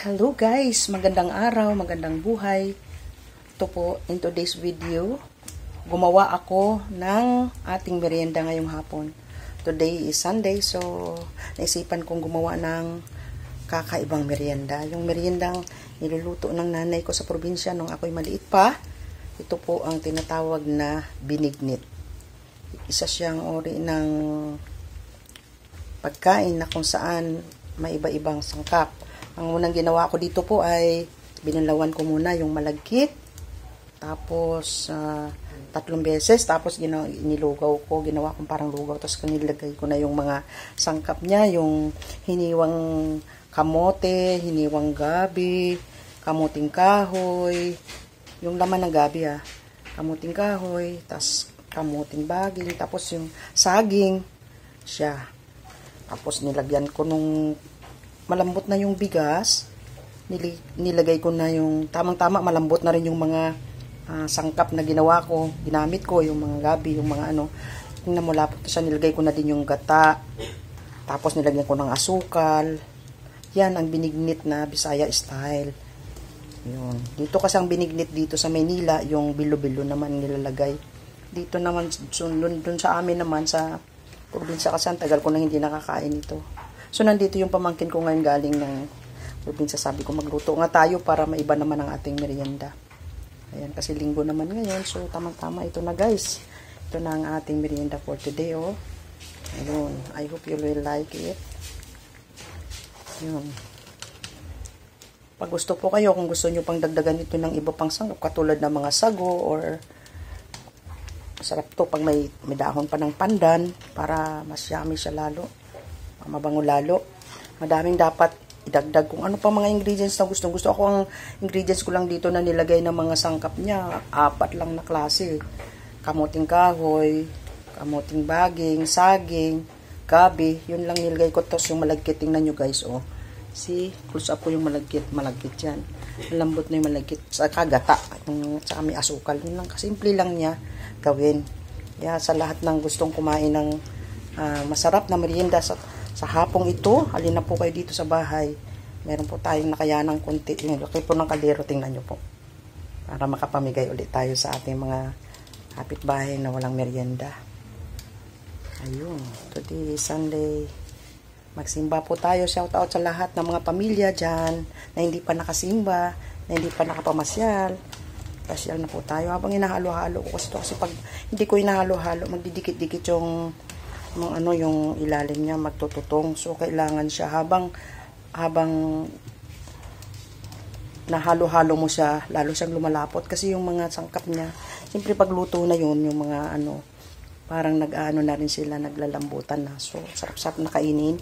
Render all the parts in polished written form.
Hello guys, magandang araw, magandang buhay. Ito po, in today's video, gumawa ako ng ating merienda ngayong hapon. Today is Sunday, so naisipan kong gumawa ng kakaibang merienda. Yung meriendang niluluto ng nanay ko sa probinsya nung ako'y maliit pa. Ito po ang tinatawag na binignit. Isa siyang uri ng pagkain na kung saan may iba-ibang sangkap. Ang unang ginawa ko dito po ay binalawan ko muna yung malagkit. Tapos 3 beses. Tapos nilugaw ko. Ginawa kong parang lugaw. Tapos nilagay ko na yung mga sangkap niya. Yung hiniwang kamote, hiniwang gabi, kamuting kahoy. Yung laman ng gabi kamuting kahoy. Tapos kamuting baging. Tapos yung saging siya. Tapos nilagyan ko nung malambot na yung bigas, nilagay ko na yung tamang-tama, malambot na rin yung mga sangkap na ginawa ko, ginamit ko, yung mga gabi, yung mga ano, tingnan mo lapot na siya, nilagay ko na din yung gata, tapos nilagyan ko ng asukal. Yan ang binignit na Bisaya style. Yun. Dito kasi ang binignit dito sa Maynila, yung bilo-bilo naman nilalagay. Dito naman, dun sa amin naman, sa probinsya kasi ang tagal ko na hindi nakakain ito. So, nandito yung pamangkin ko ngayon galing ng probinsya. Sabi ko, magluto nga tayo para maiba naman ang ating merienda. Ayan, kasi linggo naman ngayon. So, tamang-tama ito na guys. Ito na ang ating merienda for today, oh. Ayun. I hope you will like it. Ayun. Pag gusto po kayo, kung gusto nyo pang dagdagan ito ng iba pang sangkap, katulad ng mga sago, or masarap to pag may dahon pa ng pandan, para mas yummy siya lalo. Mabango lalo. Madaming dapat idagdag kung ano pa mga ingredients na gusto ako. Ang ingredients ko lang dito na nilagay ng mga sangkap niya, 4 lang na klase. Kamuting kahoy, kamuting baging, saging, gabi, yun lang nilagay ko. Tapos yung malagkit, tingnan nyo guys, oh. See, close up ko yung malagkit yan. Malambot na yung malagkit. Sa kagata, saka may asukal. Yun lang, kasimple lang niya gawin. Kaya sa lahat ng gustong kumain ng masarap na merienda sa hapong ito, halina po kayo dito sa bahay. Meron po tayong nakayanang konti. Laki po ng kaldero, tingnan nyo po. Para makapamigay ulit tayo sa ating mga kapitbahay na walang merienda. Ayun, today is Sunday. Magsimba po tayo. Shout out sa lahat ng mga pamilya dyan na hindi pa nakasimba, na hindi pa nakapamasyal. Pasyal na po tayo. Habang inahalo-halo ko kasi pag hindi ko inahalo-halo, magdidikit-dikit yung yung ilalim niya, magtututong. So, kailangan siya habang nahalo-halo mo siya, lalo siyang lumalapot. Kasi yung mga sangkap niya, siyempre pagluto na yun, yung mga parang nag-ano na rin sila, naglalambutan na. So, sarap-sarap na kainin.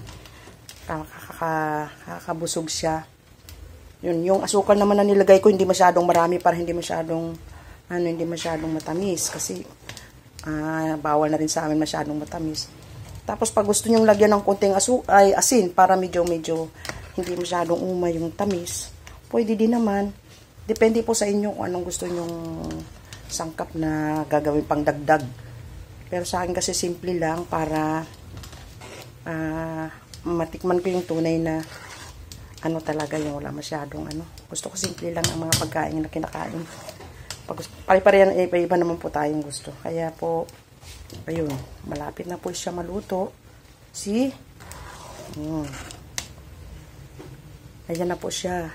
Kakabusog siya. Yun, yung asukal naman na nilagay ko, hindi masyadong marami para hindi masyadong matamis. Kasi, bawal na rin sa amin masyadong matamis. Tapos pag gusto nyong lagyan ng konting asin para medyo hindi masyadong umay yung tamis, pwede din naman. Depende po sa inyo kung anong gusto nyong sangkap na gagawin pang dagdag. Pero sa akin kasi simple lang para matikman ko yung tunay na talaga yung wala masyadong Gusto ko simple lang ang mga pagkain na kinakain. Pare-parehan, iba naman po tayong gusto. Kaya po, ayun, malapit na po siya maluto. See? Ayan na po siya.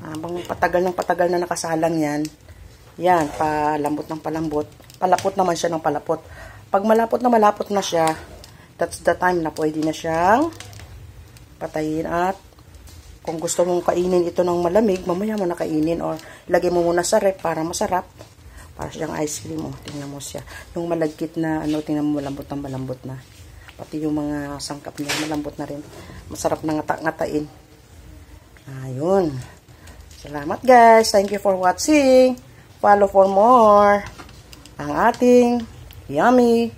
Habang patagal na nakasalang yan, palambot ng palambot. Palapot naman siya ng palapot. Pag malapot na siya, that's the time na pwede na siyang patayin. At kung gusto mong kainin ito ng malamig, mamaya mo na kainin or lagay mo muna sa ref para masarap. Para siyang ice cream, oh. Tingnan mo siya. Yung malagkit na, tingnan mo malambot na. Pati yung mga sangkap niya, malambot na rin. Masarap na ngatain. Ayun. Salamat guys. Thank you for watching. Follow for more. Ang ating yummy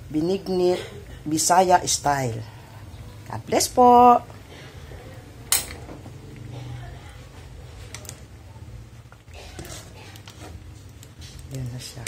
binignit Bisaya style. God bless po. Yan na siya.